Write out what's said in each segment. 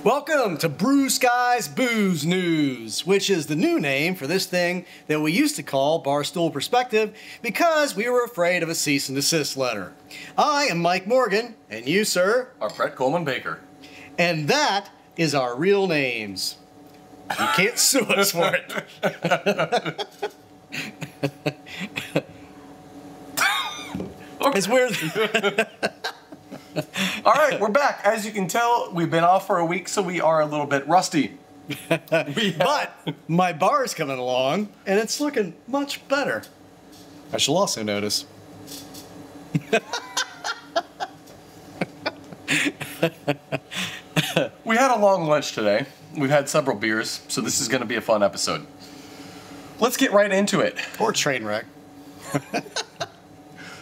Welcome to Brew Sky's Booze News, which is the new name for this thing that we used to call Barstool Perspective because we were afraid of a cease and desist letter. I am Mike Morgan, and you, sir, are Bret Kollmann-Baker. And that is our real names. You can't sue us for it. It's weird. All right, we're back. As you can tell, we've been off for a week, so we are a little bit rusty. But my bar is coming along, and it's looking much better. I shall also notice. We had a long lunch today. We've had several beers, so this is going to be a fun episode. Let's get right into it. Or train wreck.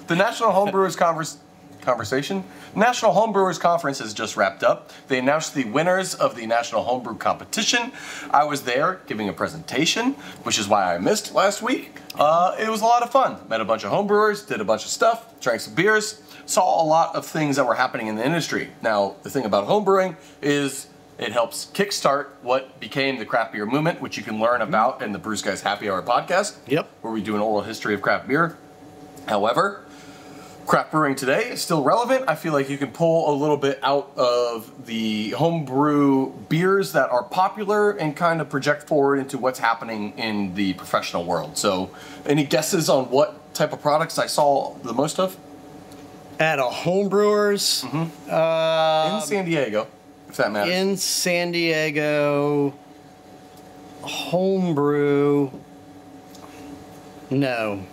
The National Home Brewers National Home Brewers Conference has just wrapped up. They announced the winners of the National Homebrew Competition. I was there giving a presentation, which is why I missed last week. It was a lot of fun. Met a bunch of homebrewers, did a bunch of stuff, drank some beers, saw a lot of things that were happening in the industry. Now, the thing about homebrewing is it helps kickstart what became the craft beer movement, which you can learn about in the Brews Guys Happy Hour podcast, where we do an oral history of craft beer. However, craft brewing today is still relevant. I feel like you can pull a little bit out of the homebrew beers that are popular and kind of project forward into what's happening in the professional world. So, any guesses on what type of products I saw the most of? At a homebrewers? In San Diego, if that matters. In San Diego, homebrew, no.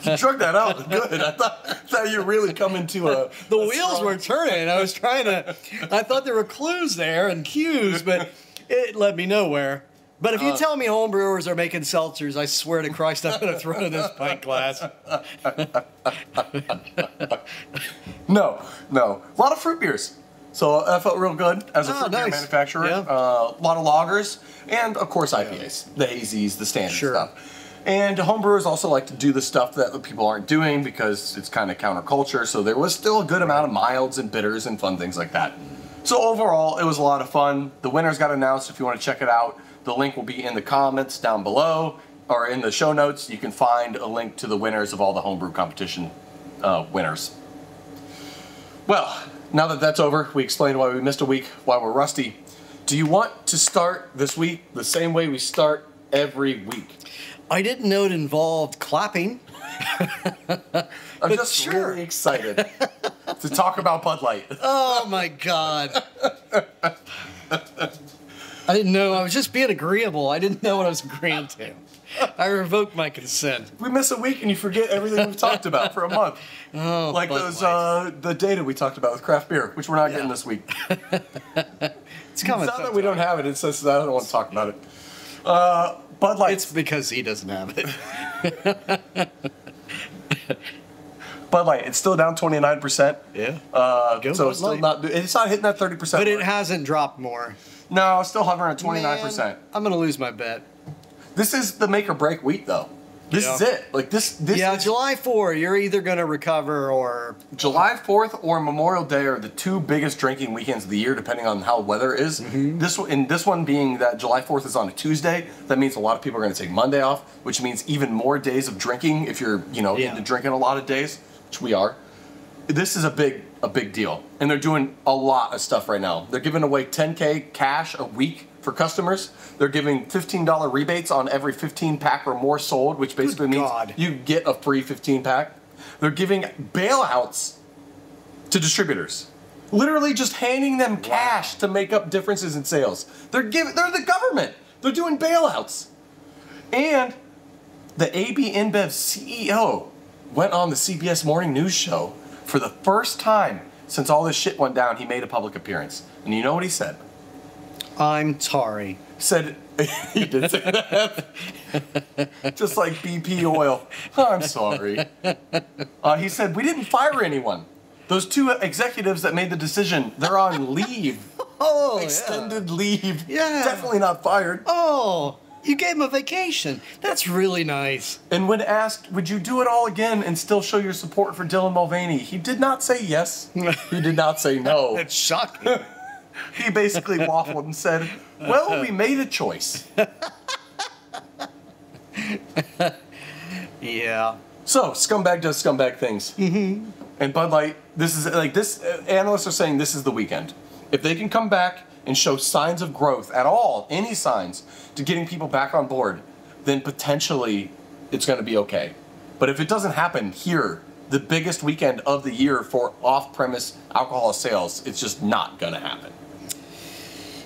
You drug that out. Good. I thought you were really coming to a... The wheels were turning. I was trying to... I thought there were clues there and cues, but it led me nowhere. But if you tell me homebrewers are making seltzers, I swear to Christ, I'm going to throw this pint glass. No. A lot of fruit beers. So that felt real good as a fruit beer manufacturer. Yeah. A lot of lagers, and of course IPAs, the hazies, the standard stuff. And homebrewers also like to do the stuff that the people aren't doing because it's kind of counterculture, so there was still a good amount of milds and bitters and fun things like that. So overall, it was a lot of fun. The winners got announced. If you want to check it out, the link will be in the comments down below, or in the show notes. You can find a link to the winners of all the homebrew competition winners. Well, now that that's over, we explained why we missed a week, why we're rusty. Do you want to start this week the same way we start every week? I didn't know it involved clapping. I'm just really excited to talk about Bud Light. Oh my God. I didn't know. I was just being agreeable. I didn't know what I was agreeing to. I revoked my consent. We miss a week and you forget everything we've talked about for a month. Oh, like those the data we talked about with craft beer, which we're not getting this week. It's coming. It's not that we don't have it. It's just that I don't want to talk about it. Bud Light. It's because he doesn't have it. Bud Light. It's still down 29%. Yeah. So it's still not. It's not hitting that 30%. But it hasn't dropped more. No, it's still hovering at 29%. Man, I'm gonna lose my bet. This is the make or break week, though. This is it. Like this is July 4, you're either gonna recover or... July 4th or Memorial Day are the two biggest drinking weekends of the year, depending on how weather is. This one being that July 4th is on a Tuesday, that means a lot of people are gonna take Monday off, which means even more days of drinking if you're, into drinking a lot of days, which we are. This is a big deal. And they're doing a lot of stuff right now. They're giving away $10K cash a week for customers. They're giving $15 rebates on every 15 pack or more sold, which basically means you get a free 15 pack. They're giving bailouts to distributors. Literally just handing them cash to make up differences in sales. They're the government. They're doing bailouts. And the AB InBev CEO went on the CBS Morning News show for the first time since all this shit went down. He made a public appearance. And you know what he said? I'm sorry. Said, he did say that. Just like BP oil. I'm sorry. He said, we didn't fire anyone. Those two executives that made the decision, they're on leave. Extended leave. Yeah. Definitely not fired. Oh, you gave him a vacation. That's really nice. And when asked, would you do it all again and still show your support for Dylan Mulvaney, he did not say yes. He did not say no. That's shocking. He basically waffled and said, well, we made a choice. Yeah. So, scumbag does scumbag things. Mm-hmm. And Bud Light, analysts are saying this is the weekend. If they can come back and show signs of growth at all, any signs to getting people back on board, then potentially it's going to be okay. But if it doesn't happen here, the biggest weekend of the year for off-premise alcohol sales, it's just not going to happen.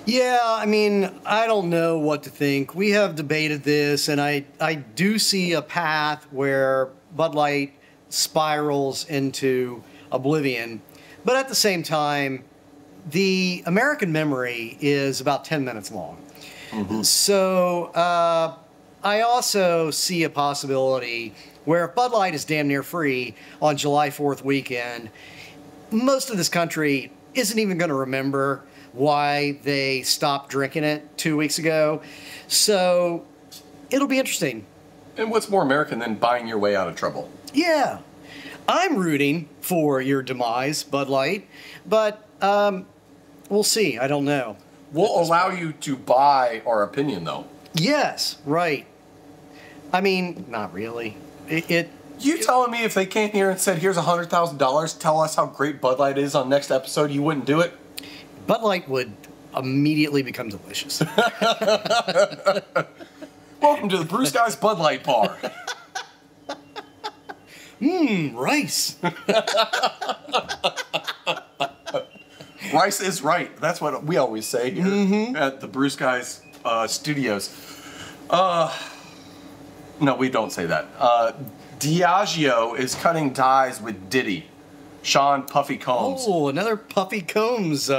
Yeah, I mean, I don't know what to think. We have debated this, and I do see a path where Bud Light spirals into oblivion. But at the same time, the American memory is about 10 minutes long. Mm-hmm. So I also see a possibility where if Bud Light is damn near free on July 4th weekend, most of this country isn't even going to remember why they stopped drinking it 2 weeks ago. So it'll be interesting. And what's more American than buying your way out of trouble? Yeah. I'm rooting for your demise, Bud Light, but we'll see. I don't know. We'll allow you to buy our opinion, though. Yes, right. I mean, not really. You telling me if they came here and said, here's $100,000, tell us how great Bud Light is on next episode, you wouldn't do it? Bud Light would immediately become delicious. Welcome to the Brews Guys Bud Light Bar. Rice. Rice is right. That's what we always say here at the Brews Guys studios. No, we don't say that. Diageo is cutting ties with Diddy. Sean Puffy Combs. Oh, another Puffy Combs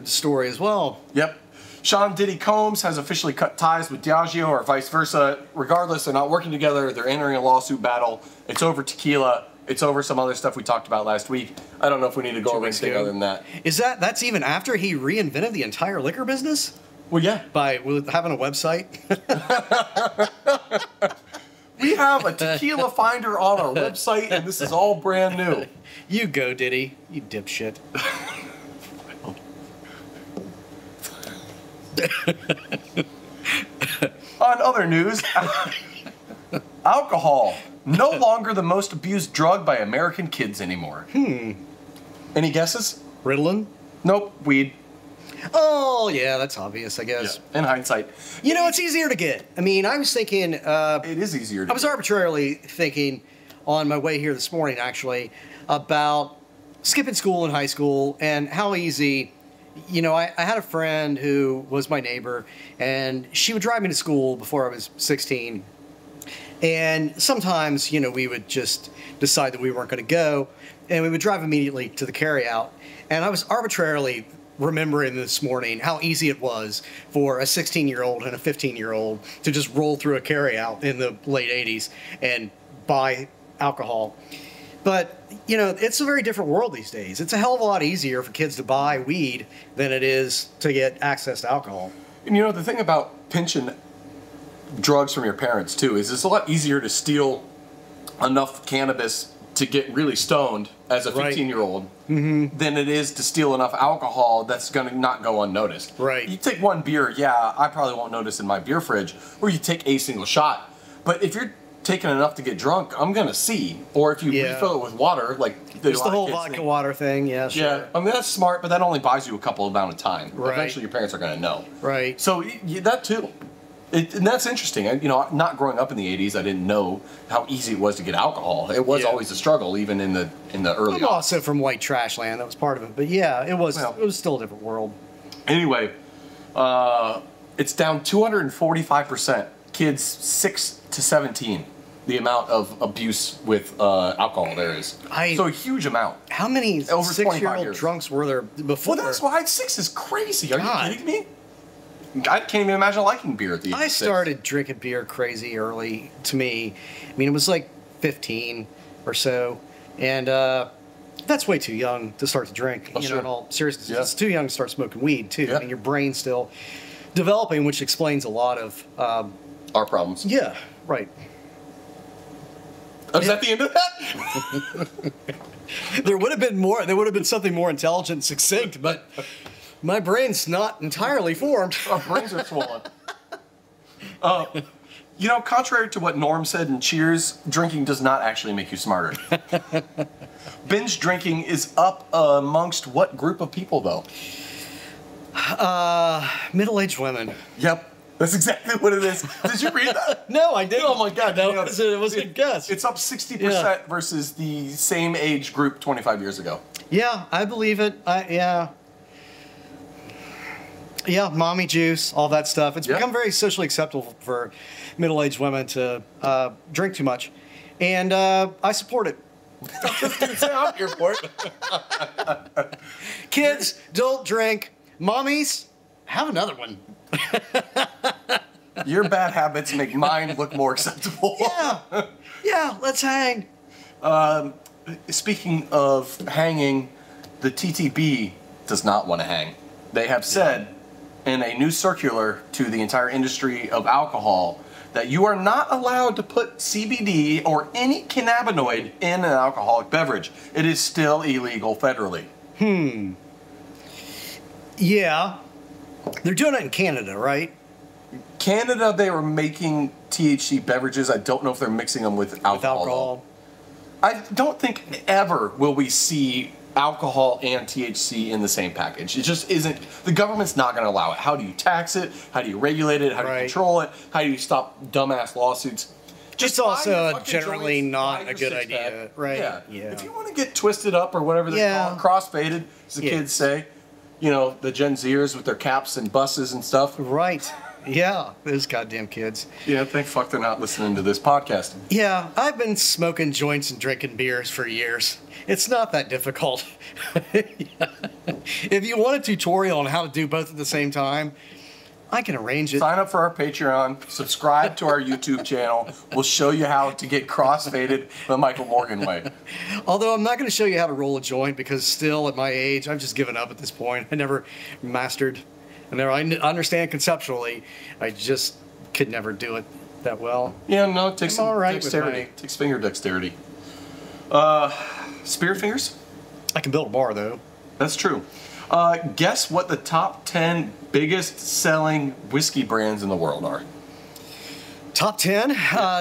story as well. Yep. Sean Diddy Combs has officially cut ties with Diageo, or vice versa. Regardless, they're not working together. They're entering a lawsuit battle. It's over tequila. It's over some other stuff we talked about last week. I don't know if we need to go over anything other than that. That's even after he reinvented the entire liquor business? Well, yeah. By having a website? We have a tequila finder on our website, and this is all brand new. You go, Diddy. You dipshit. On other news, alcohol, no longer the most abused drug by American kids anymore. Any guesses? Ritalin? Nope, weed. Oh, yeah, that's obvious, I guess. Yeah, in hindsight. You know, it's easier to get. I mean, I was thinking... it is easier to get. I was arbitrarily thinking on my way here this morning, actually, about skipping school in high school and how easy... You know, I had a friend who was my neighbor, and she would drive me to school before I was 16. And sometimes, you know, we would just decide that we weren't going to go, and we would drive immediately to the carryout. And I was arbitrarily remembering this morning how easy it was for a 16-year-old and a 15-year-old to just roll through a carryout in the late 80s and buy alcohol. But, you know, it's a very different world these days. It's a hell of a lot easier for kids to buy weed than it is to get access to alcohol. And you know, the thing about pinching drugs from your parents, too, is it's a lot easier to steal enough cannabis to get really stoned as a 15-year-old than it is to steal enough alcohol that's going to not go unnoticed. Right. You take one beer, yeah, I probably won't notice in my beer fridge, or you take a single shot. But if you're taking enough to get drunk, I'm going to see. Or if you refill it with water, like... There's the whole vodka water thing, yeah, sure. Yeah, I mean, that's smart, but that only buys you a couple amount of time. Right. Eventually your parents are going to know. Right. So that too. And that's interesting. You know, not growing up in the 80s, I didn't know how easy it was to get alcohol. It was always a struggle, even in the early... I'm also from white trash land. That was part of it. But yeah, it was still a different world. Anyway, it's down 245%. Kids 6 to 17. The amount of abuse with alcohol there is. So a huge amount. How many 6-year-old drunks were there before? Well, that's why 6 is crazy. Are you kidding me? I can't even imagine liking beer at the age of 6. I started drinking beer crazy early, to me. I mean, it was like 15 or so. And that's way too young to start to drink. You know, in all seriousness. Yeah. It's too young to start smoking weed, too. Yeah. I mean, your brain's still developing, which explains a lot of... our problems. Yeah, right. Oh, is that the end of that? There would have been more. There would have been something more intelligent and succinct, but My brain's not entirely formed. Our brains are swollen. You know, contrary to what Norm said in Cheers, drinking does not actually make you smarter. Binge drinking is up amongst what group of people, though? Middle-aged women. Yep. That's exactly what it is. Did you read that? No, I didn't. Oh my God. That was a guess. It's up 60% versus the same age group 25 years ago. Yeah, I believe it. Yeah, mommy juice, all that stuff. It's become very socially acceptable for middle-aged women to drink too much. And I support it. I'm here for it. Kids, don't drink. Mommies, have another one. Your bad habits make mine look more acceptable. Yeah, let's hang. Speaking of hanging, the TTB does not want to hang. They have said in a new circular to the entire industry of alcohol that you are not allowed to put CBD or any cannabinoid in an alcoholic beverage. It is still illegal federally. Yeah. They're doing it in Canada, right? Canada, they were making THC beverages. I don't know if they're mixing them with alcohol. With alcohol. I don't think ever will we see alcohol and THC in the same package. It just isn't. The government's not going to allow it. How do you tax it? How do you regulate it? How do you control it? How do you stop dumbass lawsuits? Just also generally not a good idea, right? Yeah. If you want to get twisted up or whatever they call it, cross-faded, as the kids say, you know, the Gen Zers with their caps and buses and stuff. Right. Yeah, those goddamn kids. Yeah, thank fuck they're not listening to this podcast. Yeah, I've been smoking joints and drinking beers for years. It's not that difficult. If you want a tutorial on how to do both at the same time, I can arrange it. Sign up for our Patreon, subscribe to our YouTube channel. We'll show you how to get cross-faded the Michael Morgan way. Although I'm not going to show you how to roll a joint because still at my age, I've just given up at this point. I never mastered. I understand conceptually. I just could never do it that well. Yeah, no, it takes some right dexterity. It takes finger dexterity. Spirit fingers? I can build a bar, though. That's true. Guess what the top 10 biggest selling whiskey brands in the world are? Top 10?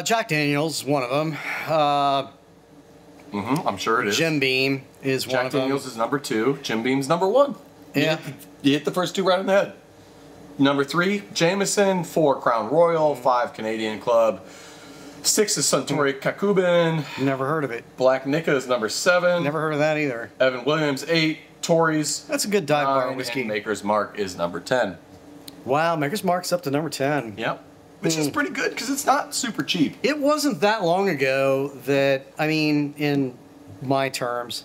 Jack Daniel's is one of them. I'm sure it is. Jim Beam is one of them. Jack Daniel's is number 2. Jim Beam's number 1. Yeah. You hit the first 2 right in the head. Number 3, Jameson. 4, Crown Royal. 5, Canadian Club. 6 is Suntory Kakubin. Never heard of it. Black Nika is number 7. Never heard of that either. Evan Williams, 8. Tories. That's a good dive bar whiskey. And Maker's Mark is number 10. Wow, Maker's Mark's up to number 10. Yep. Which is pretty good because it's not super cheap. It wasn't that long ago that, I mean, in my terms,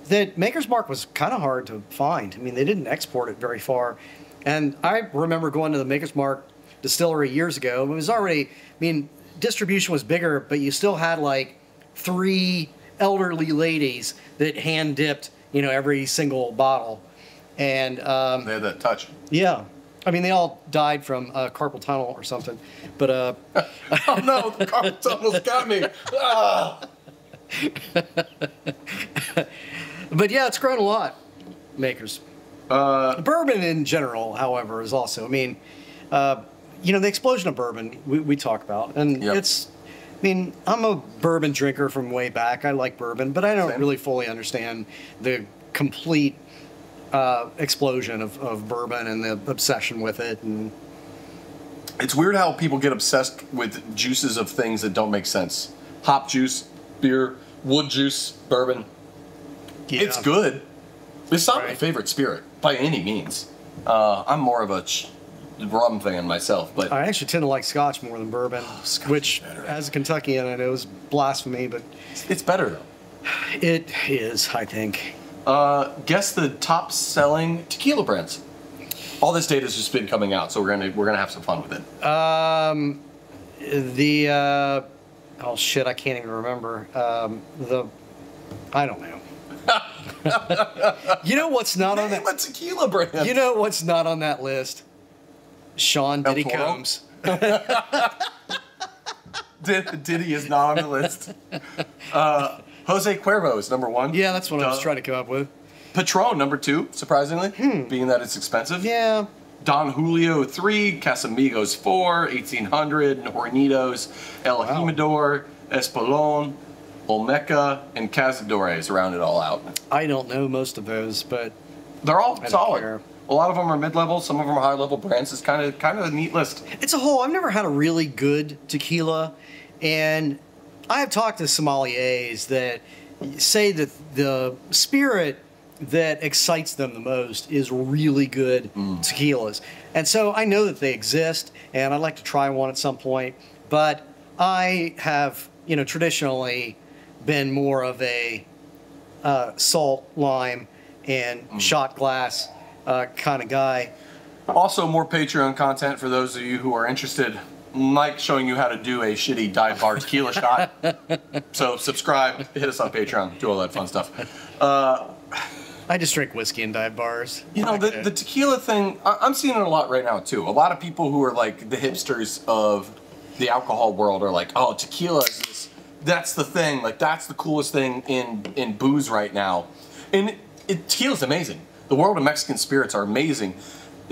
that Maker's Mark was kind of hard to find. I mean, they didn't export it very far. And I remember going to the Maker's Mark distillery years ago. It was already, I mean, distribution was bigger, but you still had like 3 elderly ladies that hand dipped, you know, every single bottle. And they had that touch. Yeah. I mean, they all died from carpal tunnel or something. But oh no, the carpal tunnel's got me. But yeah, it's grown a lot. Makers. Bourbon in general, however, is also, I mean, you know, the explosion of bourbon we talk about. And it's, I mean, I'm a bourbon drinker from way back. I like bourbon, but I don't really fully understand the complete explosion of bourbon and the obsession with it. And it's weird how people get obsessed with juices of things that don't make sense. Hop juice, beer, wood juice, bourbon. Yeah. It's good. It's not my favorite spirit by any means. I'm more of a rum fan myself, but I actually tend to like Scotch more than bourbon, which, as a Kentuckian, I know is blasphemy, but it's better though. It is, I think. Guess the top selling tequila brands. All this data has just been coming out, so we're gonna have some fun with it. Oh shit, I can't even remember. I don't know. You know what's not on that? Name a tequila brand. You know what's not on that list? Sean Diddy Combs. Diddy is not on the list. Jose Cuervo is number 1. Yeah, that's what I was trying to come up with. Patron, number 2, surprisingly, being that it's expensive. Yeah. Don Julio 3, Casamigos 4, 1800, Hornitos, El Jimador, Espolón, Olmeca, and Cazadores round it all out. I don't know most of those, but they're all solid. care. A lot of them are mid-level, some of them are high-level brands. It's kind of a neat list. it's a whole. I've never had a really good tequila, and I have talked to sommeliers that say that the spirit that excites them the most is really good tequilas. And so I know that they exist, and I'd like to try one at some point, but I have, traditionally been more of a salt, lime, and shot glass kind of guy. Also, more Patreon content for those of you who are interested. Mike showing you how to do a shitty dive bar tequila shot. So subscribe, hit us on Patreon, do all that fun stuff. I just drink whiskey in dive bars. The tequila thing, I'm seeing it a lot right now too. A lot of people who are like the hipsters of the alcohol world are like, oh, tequila is this, that's the thing, like that's the coolest thing in booze right now. And tequila's amazing. The world of Mexican spirits are amazing.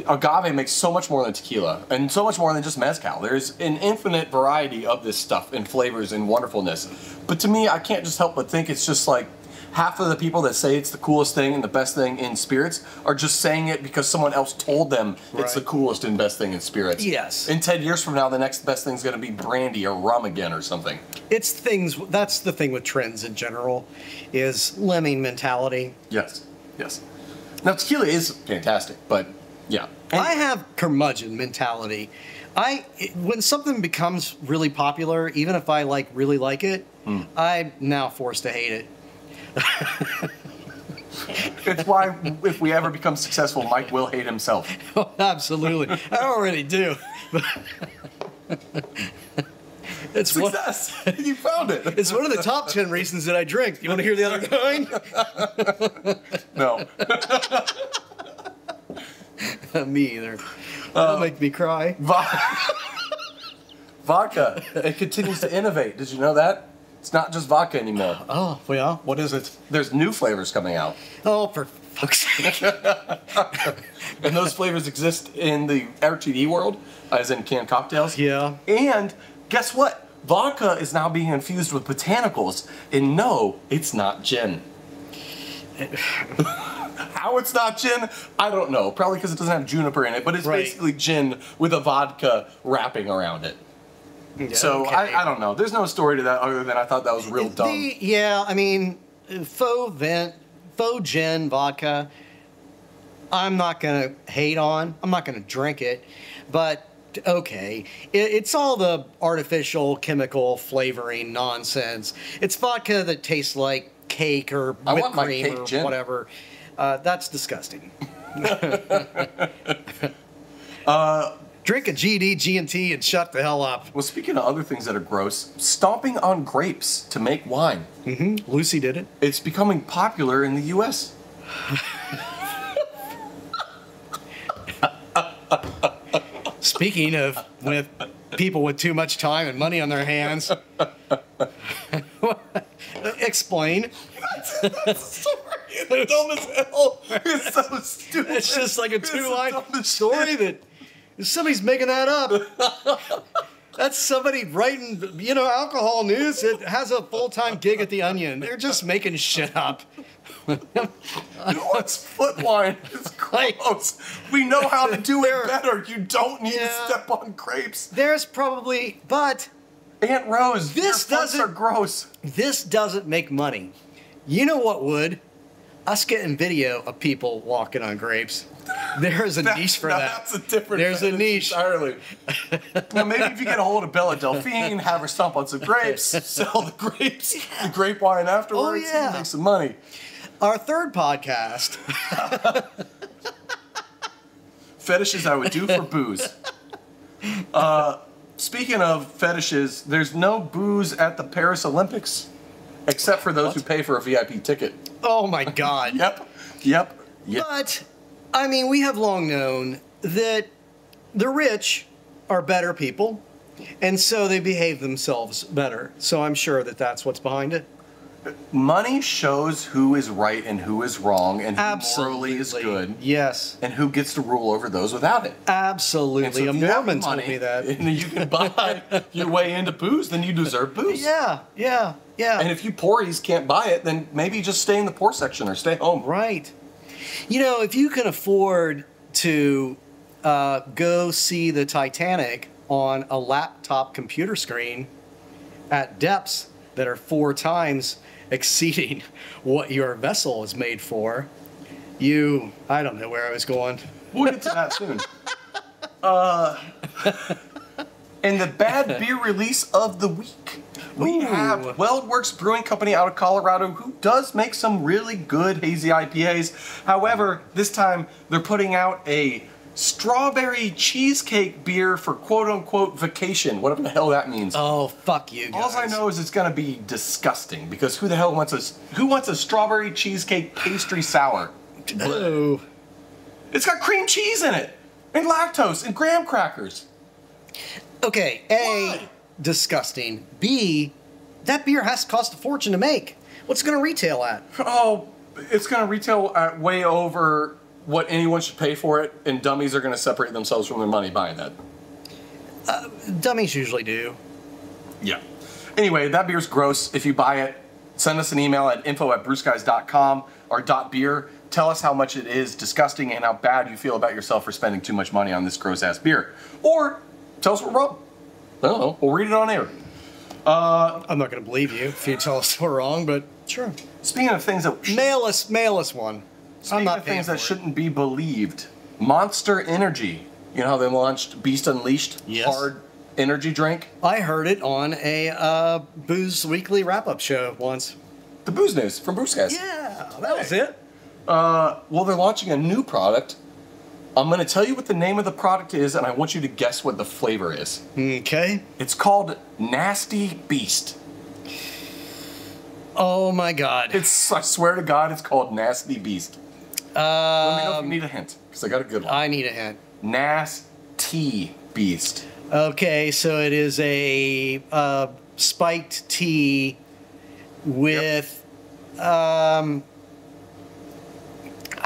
Agave makes so much more than tequila, and so much more than just mezcal. There's an infinite variety of this stuff and flavors and wonderfulness. But to me, I can't just help but think it's just like half of the people that say it's the coolest thing and the best thing in spirits are just saying it because someone else told them it's the coolest and best thing in spirits. Yes. In 10 years from now, the next best thing is going to be brandy or rum again or something. It's things. That's the thing with trends in general, is lemming mentality. Yes. Yes. Now, tequila is fantastic, but yeah. I have curmudgeon mentality. When something becomes really popular, even if I really like it, I'm now forced to hate it. It's why if we ever become successful, Mike will hate himself. Oh, absolutely. I already do. It's Success! You found it. It's one of the top 10 reasons that I drink. You want to hear the other 9? No. Me either. That'll make me cry. Vodka. It continues to innovate. Did you know that? It's not just vodka anymore. Oh, yeah? What is it? There's new flavors coming out. Oh, for fuck's sake. And those flavors exist in the RTD world, as in canned cocktails. Yeah. And guess what? Vodka is now being infused with botanicals. And no, it's not gin. How it's not gin, I don't know. Probably because it doesn't have juniper in it, but it's basically gin with a vodka wrapping around it. Yeah, so okay. I don't know. There's no story to that other than I thought that was real dumb. Faux gin vodka, I'm not going to hate on. I'm not going to drink it. But, okay, it's all the artificial chemical flavoring nonsense. It's vodka that tastes like cake or whipped cream or whatever. That's disgusting. Drink a GD, G&T, and shut the hell up. Well, speaking of other things that are gross, stomping on grapes to make wine. Mm-hmm. Lucy did it. It's becoming popular in the U.S. Speaking of with people with too much time and money on their hands, explain. It's dumb as hell. It's so stupid. It's just like a two-line story that somebody's making that up. That's somebody writing, alcohol news that has a full-time gig at the Onion. They're just making shit up. It's foot wine. It's gross. We know how to do it better. You don't need to step on grapes. There's probably, but Aunt Rose, this are gross. This doesn't make money. You know what would? Us getting video of people walking on grapes. There's a niche for that. That's a different. There's a niche entirely. Now maybe if you get a hold of Bella Delphine, have her stomp on some grapes, sell the grapes, the grape wine afterwards, and make some money. Our third podcast. Fetishes I would do for booze. Speaking of fetishes, there's no booze at the Paris Olympics, except for those who pay for a VIP ticket. Oh my God. Yep. But, we have long known that the rich are better people, and so they behave themselves better. So I'm sure that that's what's behind it. money shows who is right and who is wrong, and who Absolutely. morally is good. Yes. And who gets to rule over those without it. Absolutely. And so A if you have Mormon told money me that. And you can buy your way into booze, then you deserve booze. Yeah, yeah, yeah. And if you poories can't buy it, then maybe just stay in the poor section or stay home. Right. You know, if you can afford to go see the Titanic on a laptop computer screen at depths that are 4 times exceeding what your vessel is made for, I don't know where I was going. We'll get to that soon. And the bad beer release of the week. We have Weldworks Brewing Company out of Colorado, who does make some really good hazy IPAs. However, this time they're putting out a strawberry cheesecake beer for quote-unquote vacation, whatever the hell that means. Oh, fuck you guys. All I know is it's gonna be disgusting, because who the hell wants a strawberry cheesecake pastry sour? Oh. It's got cream cheese in it, and lactose, and graham crackers. Okay, A, disgusting. B, that beer has to cost a fortune to make. What's it going to retail at? Oh, it's gonna retail at way over what anyone should pay for it, and dummies are gonna separate themselves from their money buying that. Dummies usually do. Yeah. Anyway, that beer's gross. If you buy it, send us an email at info@brewskies.com or .beer. Tell us how much it is disgusting and how bad you feel about yourself for spending too much money on this gross-ass beer. Or tell us we're wrong. I don't know. We'll read it on air. I'm not going to believe you if you tell us we're wrong, but sure. Speaking of things that Mail us one. I'm Speaking not of things paying that for it. shouldn't be believed, Monster Energy. You know how they launched Beast Unleashed? Yes. Hard energy drink? I heard it on a Booze Weekly wrap-up show once. The Booze News from Brews Guys. Yeah, that was it. Well, they're launching a new product. I'm going to tell you what the name of the product is, and I want you to guess what the flavor is. Okay. It's called Nasty Beast. Oh my God. I swear to God, it's called Nasty Beast. Let me know if you need a hint, because I got a good one. I need a hint. Nasty Beast. Okay, so it is a spiked tea with, I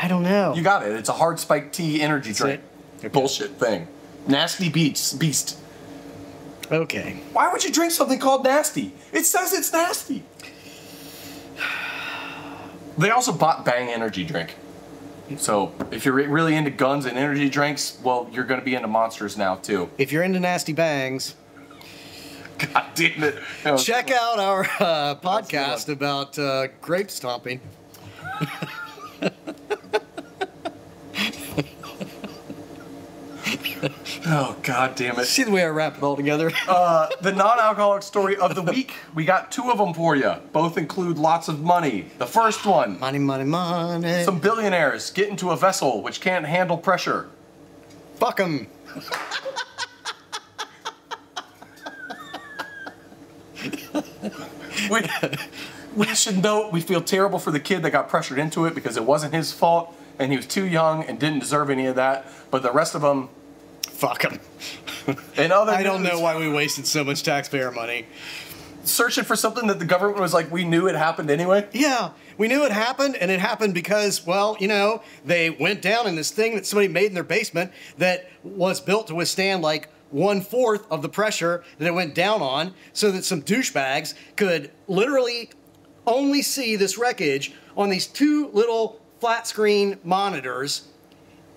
don't know. You got it. It's a hard spiked tea energy drink. Okay. Bullshit thing. Nasty Beast. Okay. Why would you drink something called nasty? It says it's nasty. They also bought Bang Energy Drink. So if you're really into guns and energy drinks, well, you're going to be into monsters now too. If you're into nasty bangs, God damn it. check out our podcast about grape stomping. Oh, God damn it. See the way I wrap it all together? The non-alcoholic story of the week. We got 2 of them for you. Both include lots of money. The first one. Money, money, money. Some billionaires get into a vessel which can't handle pressure. Fuck them. We should note we feel terrible for the kid that got pressured into it because it wasn't his fault and he was too young and didn't deserve any of that. But the rest of them, Fuck them. and other I don't news, know why we wasted so much taxpayer money. searching for something that the government was like, we knew it happened anyway. Yeah, we knew it happened, and it happened because, well, you know, they went down in this thing that somebody made in their basement that was built to withstand like 1/4 of the pressure that it went down on, so that some douchebags could literally only see this wreckage on these 2 little flat screen monitors.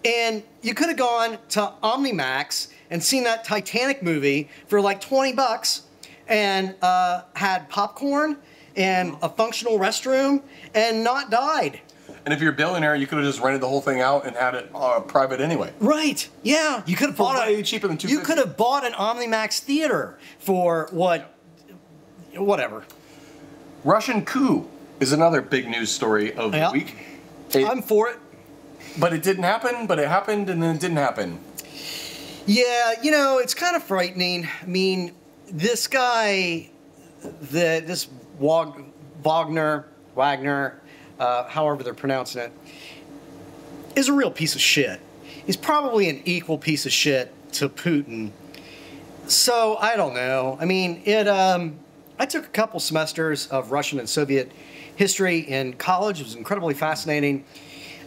And you could have gone to OmniMax and seen that Titanic movie for like $20 and had popcorn and a functional restroom and not died. And if you're a billionaire, you could have just rented the whole thing out and had it private anyway. Right? Yeah, you could have bought way cheaper than $250. You could have bought an OmniMax theater for what? Whatever. Russian coup is another big news story of the week. I'm for it. But it didn't happen, but it happened, and then it didn't happen. Yeah, you know, it's kind of frightening. I mean, this guy, this Wagner, however they're pronouncing it, is a real piece of shit. He's probably an equal piece of shit to Putin. So, I don't know. I mean, I took a couple semesters of Russian and Soviet history in college. It was incredibly fascinating.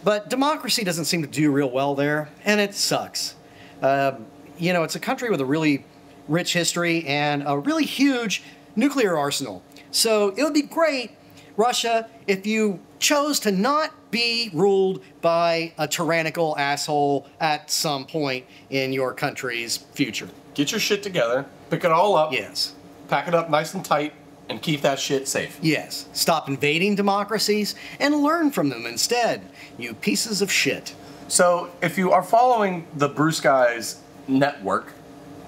But democracy doesn't seem to do real well there, and it sucks. You know, it's a country with a really rich history and a really huge nuclear arsenal. So it would be great, Russia, if you chose to not be ruled by a tyrannical asshole at some point in your country's future. Get your shit together, pick it all up, Yes. pack it up nice and tight, and keep that shit safe. Yes. Stop invading democracies and learn from them instead, you pieces of shit. So, if you are following the Brews Guys network,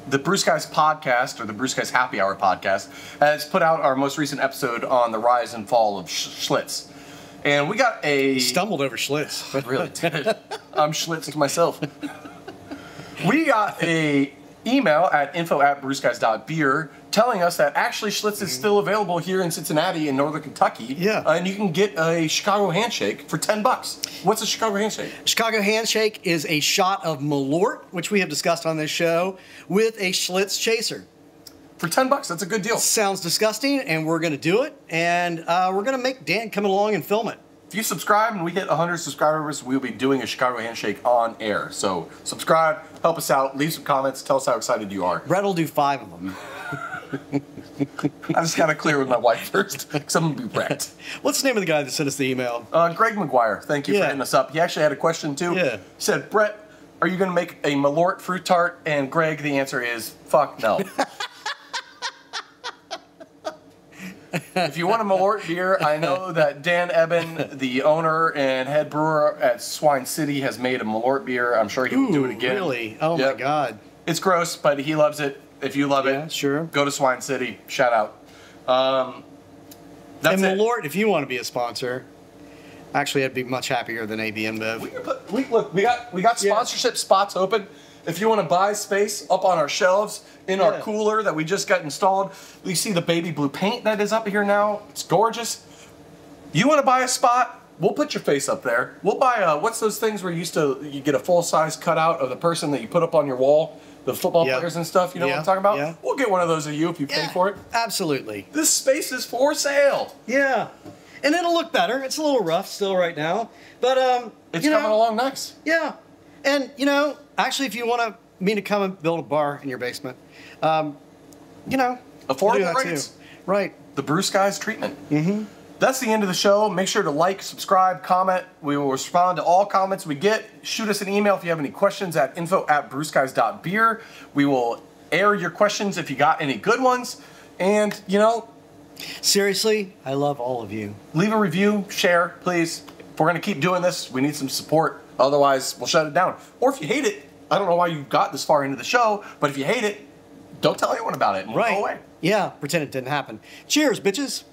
the Brews Guys podcast, or the Brews Guys Happy Hour podcast, has put out our most recent episode on the rise and fall of Schlitz. And we got a... Stumbled over Schlitz. I really did. I'm Schlitz to myself. We got a email at info@brewsguys.beer telling us that actually Schlitz is still available here in Cincinnati in northern Kentucky. Yeah. And you can get a Chicago handshake for $10. What's a Chicago handshake? Chicago handshake is a shot of Malort, which we have discussed on this show, with a Schlitz chaser. For $10, that's a good deal. Sounds disgusting, and we're going to do it, and we're going to make Dan come along and film it. If you subscribe and we hit 100 subscribers, we'll be doing a Chicago handshake on air. So subscribe, help us out, leave some comments, tell us how excited you are. Brett will do 5 of them. I just got to clear with my wife first, because I'm going to be wrecked. What's the name of the guy that sent us the email? Greg McGuire, thank you for hitting us up. He actually had a question too. Yeah. He said, Brett, are you going to make a Malort fruit tart? And Greg, the answer is, fuck no. If you want a Malort beer, I know that Dan Eben, the owner and head brewer at Swine City, has made a Malort beer. I'm sure he will do it again. Really? Oh my God. It's gross, but he loves it. If you love it, sure. Go to Swine City. Shout out. That's and it. Malort, if you want to be a sponsor, actually, I'd be much happier than AB InBev. Look, we got sponsorship spots open. If you want to buy space up on our shelves in our cooler that we just got installed, you see the baby blue paint that is up here now. It's gorgeous. You want to buy a spot? We'll put your face up there. We'll buy what's those things where you get a full size cutout of the person that you put up on your wall, the football players and stuff. You know what I'm talking about? Yeah. We'll get one of those of you if you pay for it. Absolutely. This space is for sale. Yeah. And it'll look better. It's a little rough still right now, but it's coming along nice. Yeah. And actually, if you want me to come and build a bar in your basement, affordable rates. Right. The Brews Guys treatment. That's the end of the show. Make sure to like, subscribe, comment. We will respond to all comments we get. Shoot us an email if you have any questions at info@brewsguys.beer. We will air your questions if you got any good ones. And, seriously, I love all of you. Leave a review, share, please. If we're going to keep doing this, we need some support. Otherwise, we'll shut it down. Or if you hate it, I don't know why you got this far into the show, but if you hate it, don't tell anyone about it and we'll go away. Yeah, pretend it didn't happen. Cheers, bitches.